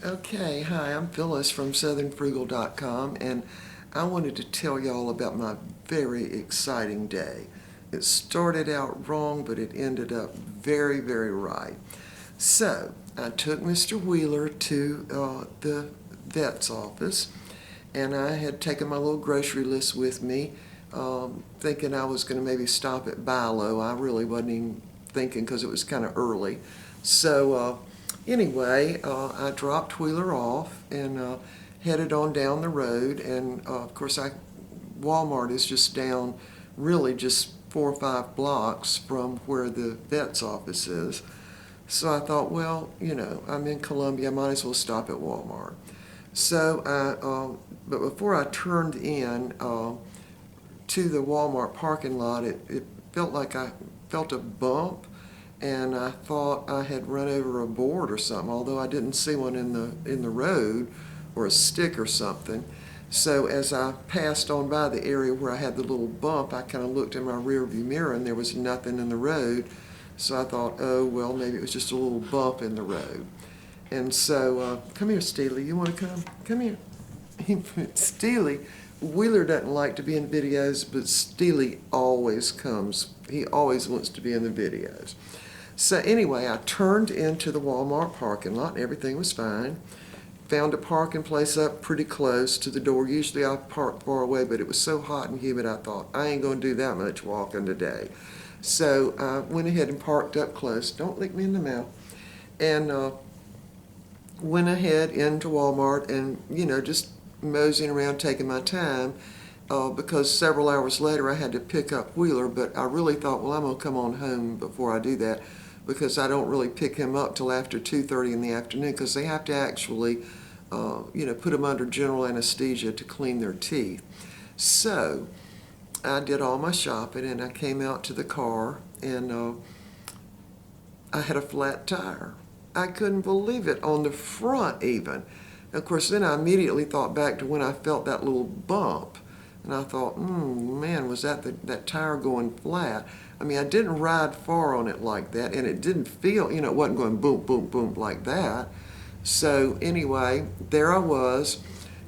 Okay, hi, I'm Phyllis from southernfrugal.com, and I wanted to tell y'all about my very exciting day. It started out wrong, but it ended up very, very right. So, I took Mr. Wheeler to the vet's office, and I had taken my little grocery list with me, thinking I was going to maybe stop at Bilo. I really wasn't even thinking because it was kind of early. So, I dropped Wheeler off and headed on down the road. And of course, Walmart is just down, really just 4 or 5 blocks from where the vet's office is. So I thought, well, I'm in Columbia, I might as well stop at Walmart. But before I turned in to the Walmart parking lot, it felt like I felt a bump, and I thought I had run over a board or something, although I didn't see one in the road or a stick or something. So as I passed on by the area where I had the little bump, I kind of looked in my rear view mirror and there was nothing in the road. So I thought, oh, well, maybe it was just a little bump in the road. And so, come here, Steely. You want to come? Come here. Steely, Wheeler doesn't like to be in videos, but Steely always comes. He always wants to be in the videos. So anyway, I turned into the Walmart parking lot, and everything was fine. Found a parking place up pretty close to the door. Usually I park far away, but it was so hot and humid, I thought, I ain't going to do that much walking today. So I went ahead and parked up close. Don't lick me in the mouth. And went ahead into Walmart and, just moseying around, taking my time, because several hours later I had to pick up Wheeler, but I really thought, well, I'm going to come on home before I do that, because I don't really pick him up till after 2:30 in the afternoon, because they have to actually, put them under general anesthesia to clean their teeth. So I did all my shopping, and I came out to the car, and I had a flat tire. I couldn't believe it, on the front even. Of course, then I immediately thought back to when I felt that little bump, and I thought, man, was that tire going flat? I mean, I didn't ride far on it like that, and it didn't feel, it wasn't going boom, boom, boom like that. So anyway, there I was.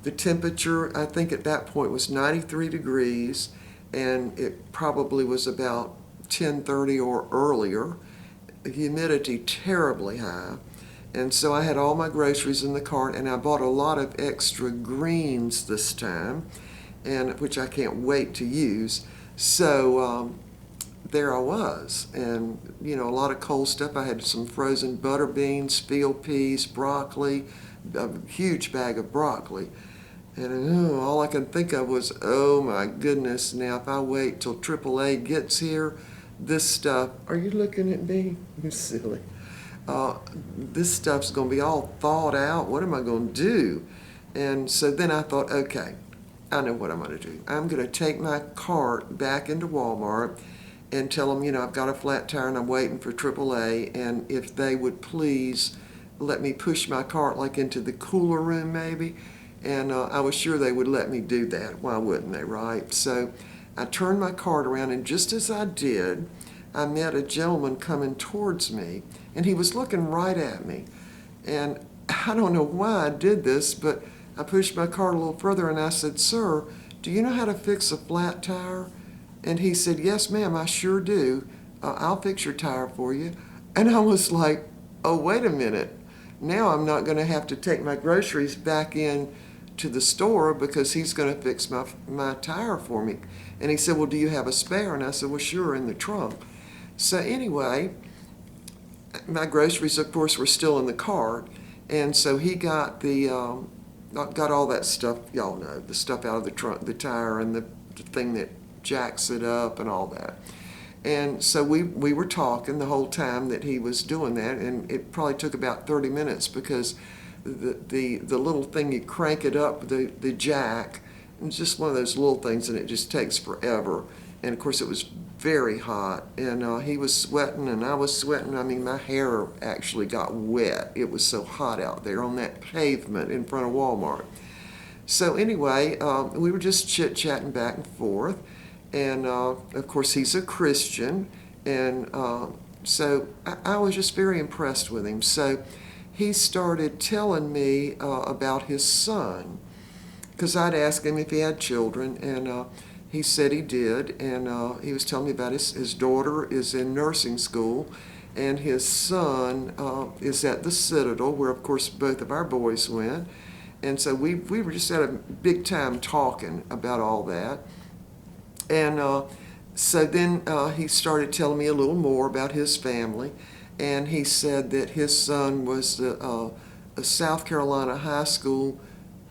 The temperature, I think at that point, was 93 degrees, and it probably was about 10:30 or earlier. The humidity terribly high. And so I had all my groceries in the cart, and I bought a lot of extra greens this time, and which I can't wait to use. So there I was, and a lot of cold stuff. I had some frozen butter beans, field peas, broccoli, a huge bag of broccoli. And all I could think of was, oh my goodness, now if I wait till AAA gets here, this stuff, are you looking at me? You're silly. This stuff's going to be all thawed out. What am I going to do? And so then I thought, okay, I know what I'm going to do. I'm going to take my cart back into Walmart and tell them, I've got a flat tire and I'm waiting for AAA, and if they would please let me push my cart like into the cooler room maybe. And I was sure they would let me do that. Why wouldn't they, right? So I turned my cart around, and just as I did, I met a gentleman coming towards me, and he was looking right at me. And I don't know why I did this, but I pushed my cart a little further, and I said, "Sir, do you know how to fix a flat tire?" And he said, "Yes, ma'am, I sure do. I'll fix your tire for you." And I was like, oh, wait a minute. Now I'm not going to have to take my groceries back in to the store because he's going to fix my tire for me. And he said, "Well, do you have a spare?" And I said, "Well, sure, in the trunk." So anyway, my groceries, of course, were still in the cart. And so he got got all that stuff, y'all know, the stuff out of the trunk, the tire and the thing that jacks it up and all that. And so we were talking the whole time that he was doing that, and it probably took about 30 minutes because the little thing, you crank it up, the jack, and it's just one of those little things, and it just takes forever. And of course it was very hot, and he was sweating and I was sweating. I mean, my hair actually got wet. It was so hot out there on that pavement in front of Walmart. So anyway, we were just chit-chatting back and forth, and of course he's a Christian, and so I was just very impressed with him. So he started telling me about his son, because I'd asked him if he had children, and he said he did, and he was telling me about his daughter is in nursing school, and his son is at the Citadel, where of course both of our boys went. And so we were just at a big time talking about all that. And so then he started telling me a little more about his family. And he said that his son was a South Carolina high school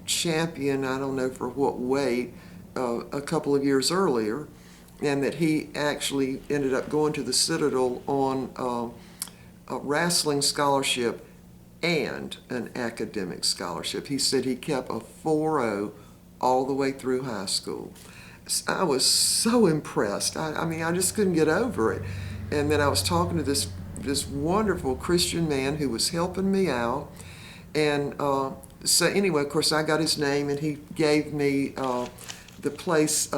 champion, I don't know for what weight, a couple of years earlier. And that he actually ended up going to the Citadel on a wrestling scholarship and an academic scholarship. He said he kept a 4.0 all the way through high school. I was so impressed. I mean, I just couldn't get over it. And then I was talking to this wonderful Christian man who was helping me out. And so anyway, of course, I got his name, and he gave me the place.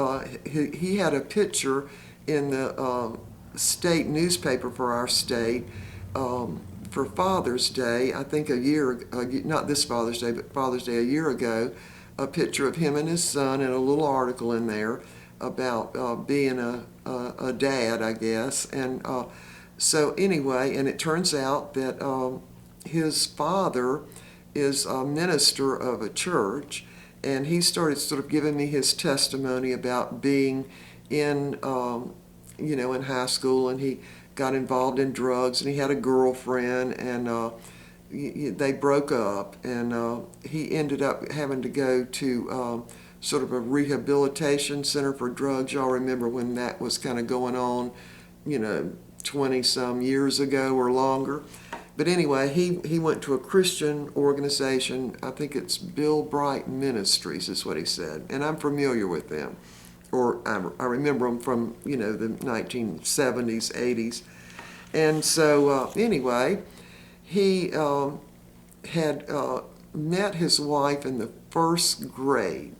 He had a picture in the state newspaper for our state for Father's Day, I think not this Father's Day, but Father's Day a year ago, a picture of him and his son, and a little article in there about being a dad, I guess. And so anyway, and it turns out that his father is a minister of a church, and he started sort of giving me his testimony about being in, in high school, and he got involved in drugs, and he had a girlfriend, and they broke up, and he ended up having to go to sort of a rehabilitation center for drugs. Y'all remember when that was kind of going on, 20-some years ago or longer. But anyway, he went to a Christian organization. I think it's Bill Bright Ministries is what he said, and I'm familiar with them. Or I remember them from, the 1970s, 80s. And so anyway, he had met his wife in the first grade.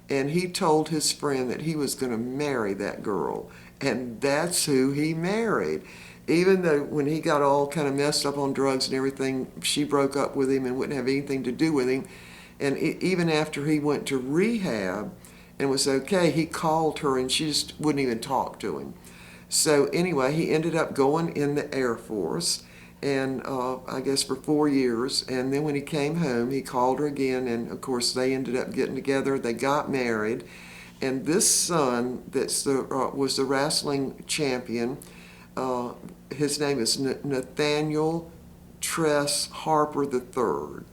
And he told his friend that he was going to marry that girl. And that's who he married. Even though when he got all kind of messed up on drugs and everything, she broke up with him and wouldn't have anything to do with him. And even after he went to rehab and was okay, he called her and she just wouldn't even talk to him. So anyway, he ended up going in the Air Force, and I guess for 4 years. And then when he came home, he called her again, and of course they ended up getting together. They got married, and this son that's was the wrestling champion, his name is Nathaniel Tress Harper III.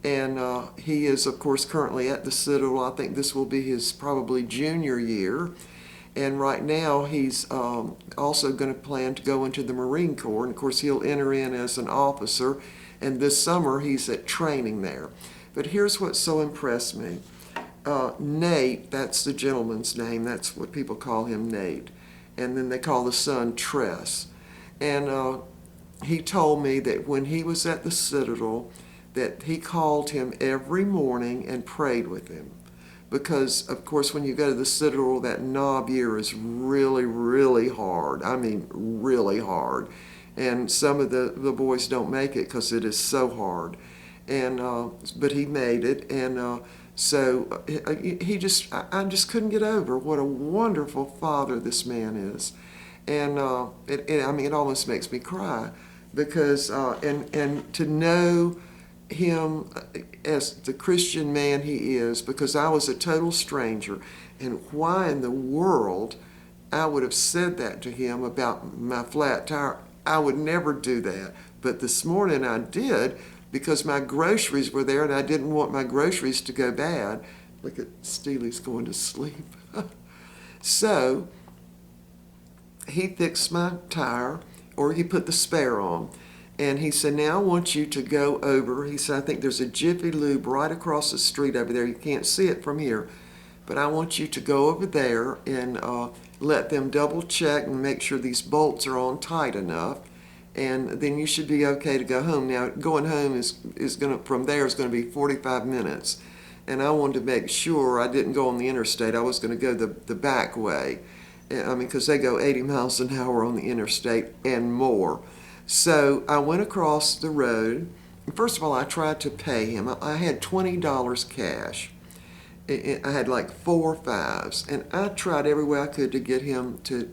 And he is, of course, currently at the Citadel. I think this will be his probably junior year. And right now he's also going to plan to go into the Marine Corps. And of course he'll enter in as an officer. And this summer he's at training there. But here's what so impressed me. Nate, that's the gentleman's name. That's what people call him, Nate. And then they call the son Tress. And he told me that when he was at the Citadel, that he called him every morning and prayed with him. Because, of course, when you go to the Citadel, that knob year is really, really hard. I mean, really hard. And some of the boys don't make it because it is so hard. And but he made it. And so I just couldn't get over what a wonderful father this man is. And it almost makes me cry because, and to know him as the Christian man he is, because I was a total stranger, and why in the world I would have said that to him about my flat tire. I would never do that, but this morning I did because my groceries were there and I didn't want my groceries to go bad. Look at Steely's going to sleep. So he fixed my tire, or he put the spare on. And he said, now I want you to go over. He said, I think there's a Jiffy Lube right across the street over there. You can't see it from here. But I want you to go over there and let them double check and make sure these bolts are on tight enough. And then you should be okay to go home. Now, going home from there is going to be 45 minutes. And I wanted to make sure I didn't go on the interstate. I was going to go the back way. Because they go 80 miles an hour on the interstate and more. So I went across the road, first of all, I tried to pay him. I had $20 cash. I had like 4 5s, and I tried every way I could to get him to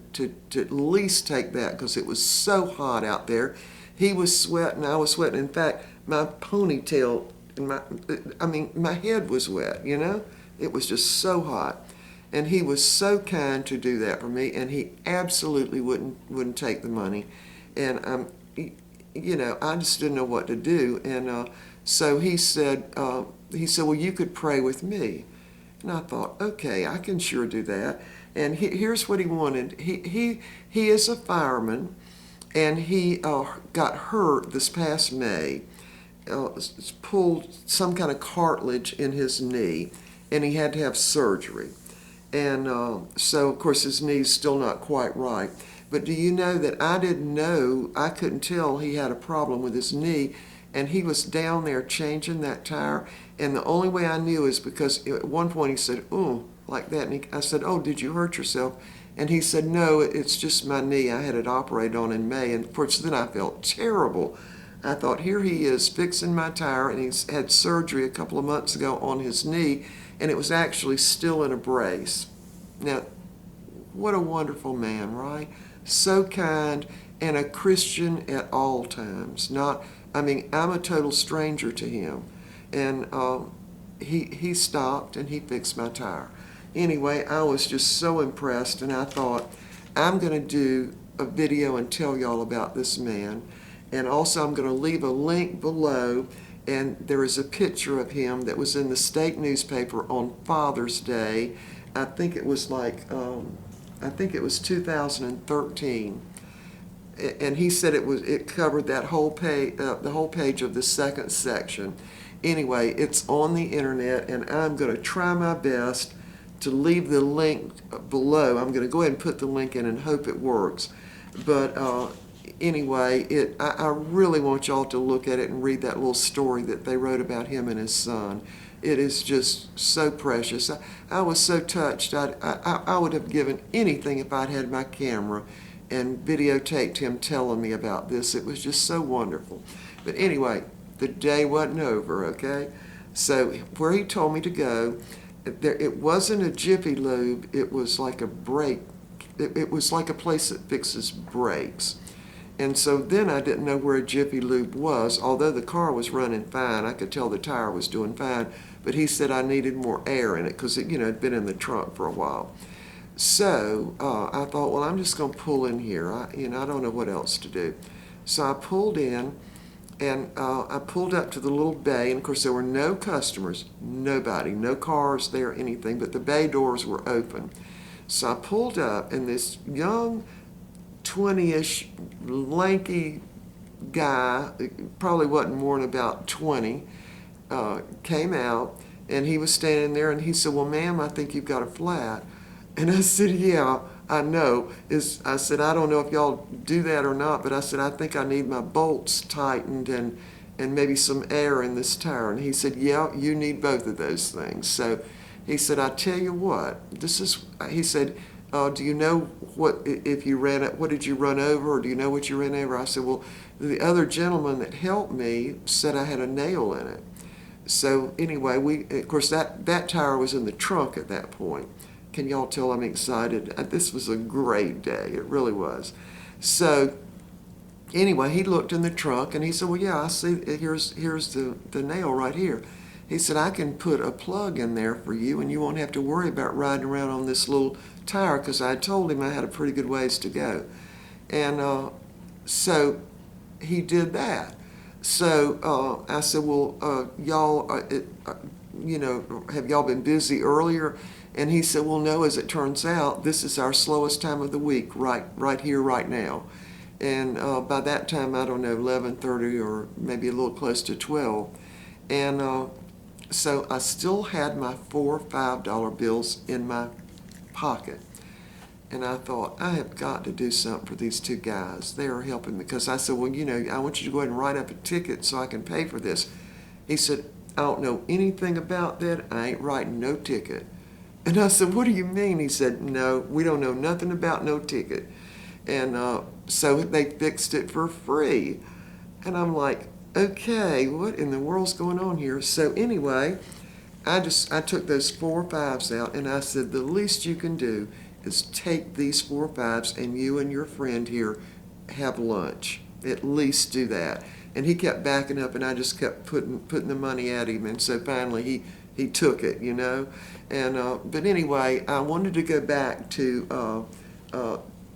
at least take that because it was so hot out there. He was sweating, I was sweating. In fact, my ponytail and my head was wet, you know? It was just so hot. And he was so kind to do that for me, and he absolutely wouldn't take the money. And I just didn't know what to do. And so he said, well, you could pray with me. And I thought, okay, I can sure do that. And here's what he wanted. He is a fireman, and he got hurt this past May. Pulled some kind of cartilage in his knee, and he had to have surgery. And so, of course, his knee's still not quite right. But do you know that I didn't know, I couldn't tell he had a problem with his knee, and he was down there changing that tire, and the only way I knew is because at one point he said, "Oh," like that, and I said, "Oh, did you hurt yourself?" And he said, "No, it's just my knee. I had it operated on in May," and of course then I felt terrible. I thought, here he is fixing my tire, and he's had surgery a couple of months ago on his knee, and it was actually still in a brace. Now, what a wonderful man, right? So kind, and a Christian at all times. I'm a total stranger to him. And he stopped and he fixed my tire. Anyway, I was just so impressed, and I thought, I'm going to do a video and tell y'all about this man. And also I'm going to leave a link below, and there is a picture of him that was in the state newspaper on Father's Day. I think it was 2013. And he said it covered that whole page, the whole page of the second section. Anyway, it's on the internet, and I'm going to try my best to leave the link below. I'm going to go ahead and put the link in and hope it works. But anyway, I really want y'all to look at it and read that little story that they wrote about him and his son. It is just so precious. I was so touched. I would have given anything if I'd had my camera and videotaped him telling me about this. It was just so wonderful. But anyway, the day wasn't over, okay? So where he told me to go, it wasn't a Jiffy Lube. It was like a brake. It was like a place that fixes brakes. And so then I didn't know where a Jiffy Lube was. Although the car was running fine, I could tell the tire was doing fine. But he said I needed more air in it because it, had been in the trunk for a while. So I thought, well, I'm just going to pull in here. I don't know what else to do. So I pulled in, and I pulled up to the little bay. And of course, there were no customers, nobody, no cars there, anything. But the bay doors were open. So I pulled up, and this young 20-ish, lanky guy, probably wasn't more than about 20, came out, and he was standing there, and he said, "Well, ma'am, I think you've got a flat." And I said, "Yeah, I know." I said, "I don't know if y'all do that or not, but I said, I think I need my bolts tightened and maybe some air in this tire." And he said, "Yeah, you need both of those things." So he said, "I tell you what, he said, do you know what did you run over, or do you know what you ran over?" I said, "Well, the other gentleman that helped me said I had a nail in it." So anyway, of course, that tire was in the trunk at that point. Can y'all tell I'm excited? This was a great day. It really was. So anyway, he looked in the trunk, and he said, "Well, yeah, I see. Here's the nail right here." He said, "I can put a plug in there for you, and you won't have to worry about riding around on this little tire," because I told him I had a pretty good ways to go. And so he did that. So I said, "Well, y'all, have y'all been busy earlier?" And he said, "Well, no, as it turns out, this is our slowest time of the week, right here, right now." And by that time, I don't know, 11:30 or maybe a little close to 12. And so I still had my 4 $5 bills in my pocket. And I thought, I have got to do something for these two guys. They are helping me. Because I said, "Well, I want you to go ahead and write up a ticket so I can pay for this." He said, "I don't know anything about that. I ain't writing no ticket." And I said, "What do you mean?" He said, "No, we don't know nothing about no ticket." And so they fixed it for free. And I'm like, Okay, what in the world's going on here? So anyway, I took those 4 5s out, and I said, the least you can do is take these 4 5s and you and your friend here have lunch. At least do that. And he kept backing up, and I just kept putting the money at him, and so finally he took it, you know. And but anyway, I wanted to go back to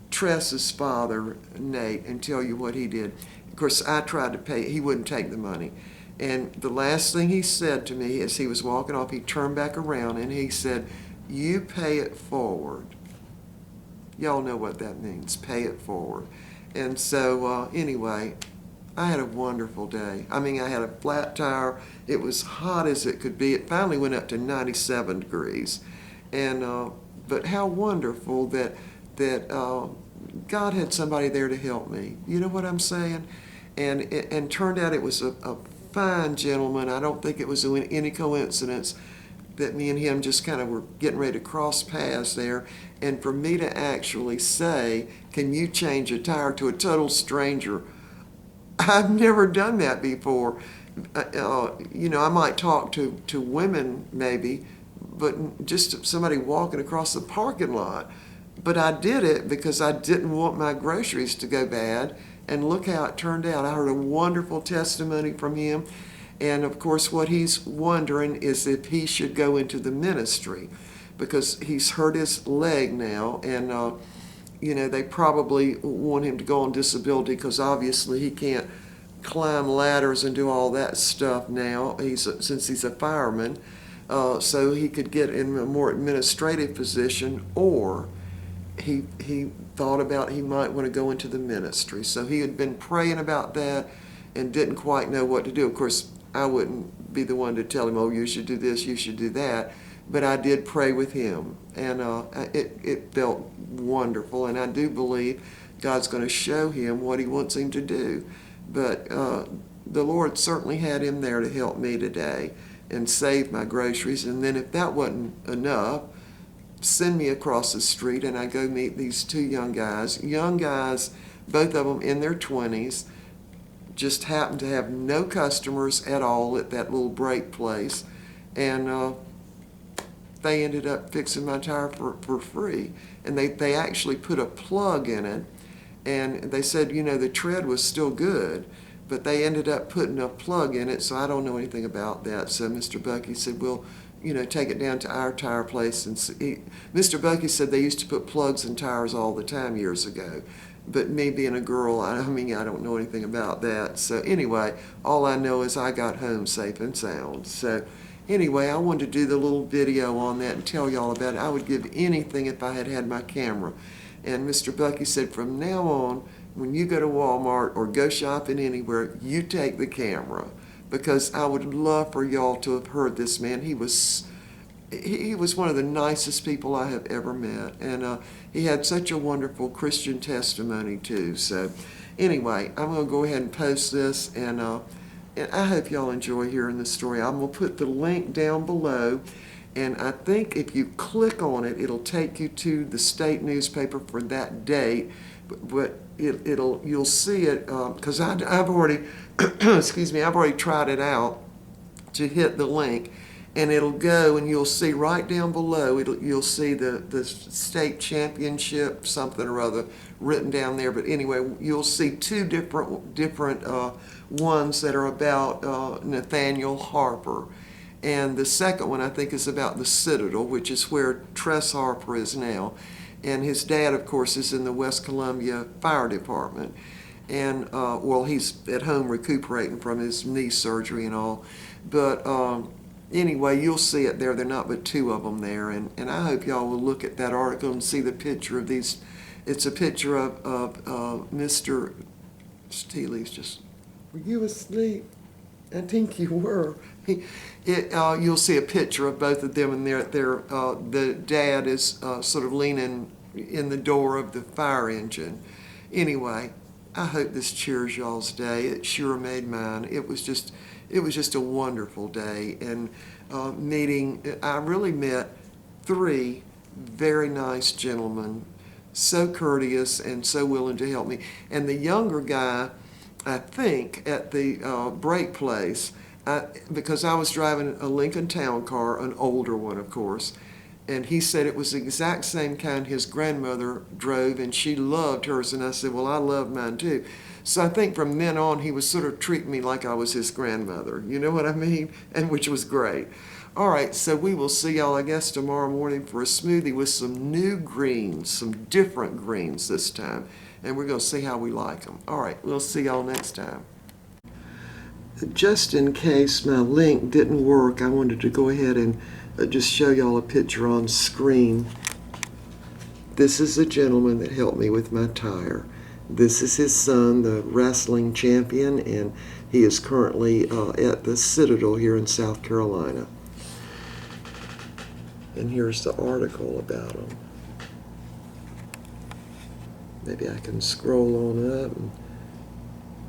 Tress's father, Nate, and tell you what he did. Of course, I tried to pay. He wouldn't take the money. And the last thing he said to me as he was walking off, he turned back around and he said, "You pay it forward." Y'all know what that means, pay it forward. And so anyway, I had a wonderful day. I mean, I had a flat tire. It was hot as it could be. It finally went up to 97 degrees. And but how wonderful that God had somebody there to help me. You know what I'm saying? And turned out it was a fine gentleman. I don't think it was any coincidence that me and him just kind of were getting ready to cross paths there. And for me to actually say, "Can you change a tire?" to a total stranger, I've never done that before. You know, I might talk to women maybe, but just somebody walking across the parking lot. But I did it because I didn't want my groceries to go bad. And look how it turned out. I heard a wonderful testimony from him. And of course, what he's wondering is if he should go into the ministry, because he's hurt his leg now. And, you know, they probably want him to go on disability because obviously he can't climb ladders and do all that stuff now, since he's a fireman. So he could get in a more administrative position, or he thought about he might want to go into the ministry. So he had been praying about that and didn't quite know what to do. Of course, I wouldn't be the one to tell him, "Oh, you should do this, you should do that." But I did pray with him, and it felt wonderful. And I do believe God's going to show him what he wants him to do. But the Lord certainly had him there to help me today and save my groceries. And then if that wasn't enough, send me across the street, and I go meet these 2 young guys, both of them in their 20s, just happened to have no customers at all at that little break place, and they ended up fixing my tire for free. And they actually put a plug in it, and they said, you know, the tread was still good, but they ended up putting a plug in it, so I don't know anything about that. So Mr. Bucky said, "Well, you know, take it down to our tire place." And Mr. Bucky said they used to put plugs in tires all the time years ago. But me being a girl, I mean, I don't know anything about that. So anyway, all I know is I got home safe and sound. So anyway, I wanted to do the little video on that and tell y'all about it. I would give anything if I had had my camera. And Mr. Bucky said, from now on, when you go to Walmart or go shopping anywhere, you take the camera. Because I would love for y'all to have heard this man. He was one of the nicest people I have ever met, and he had such a wonderful Christian testimony too. So anyway, I'm going to go ahead and post this, and I hope y'all enjoy hearing the story. I'm going to put the link down below, and I think if you click on it, it'll take you to the state newspaper for that date. But you'll see it because I've already excuse me, I've already tried it out to hit the link, and it'll go, and you'll see right down below, you'll see the state championship something or other written down there. But anyway, you'll see 2 different ones that are about Nathaniel Harper. And the second one, I think, is about the Citadel, which is where Tress Harper is now. And his dad, of course, is in the West Columbia Fire Department. And, well, he's at home recuperating from his knee surgery and all. But anyway, you'll see it there. There are not but 2 of them there. And I hope y'all will look at that article and see the picture of these. It's a picture of Mr. Steely's just, were you asleep? I think you were. You'll see a picture of both of them, and the dad is sort of leaning in the door of the fire engine. Anyway, I hope this cheers y'all's day. It sure made mine. It was just a wonderful day, and I really met 3 very nice gentlemen, so courteous and so willing to help me. And the younger guy I think, at the break place, because I was driving a Lincoln Town Car, an older one, of course, and he said it was the exact same kind his grandmother drove, and she loved hers. And I said, well, I love mine too. So I think from then on, he was sort of treating me like I was his grandmother. You know what I mean? And which was great. All right, so we will see y'all, I guess, tomorrow morning for a smoothie with some new greens, some different greens this time. And we're going to see how we like them. All right, we'll see y'all next time. Just in case my link didn't work, I wanted to go ahead and just show y'all a picture on screen. This is the gentleman that helped me with my tire. This is his son, the wrestling champion, and he is currently at the Citadel here in South Carolina. And here's the article about him. Maybe I can scroll on up and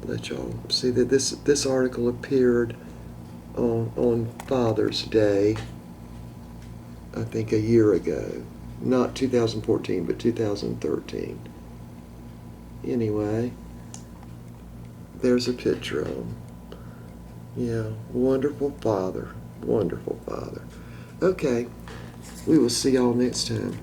let y'all see that this article appeared on Father's Day, I think a year ago. Not 2014, but 2013. Anyway, there's a picture of him. Yeah, wonderful father. Wonderful father. Okay, we will see y'all next time.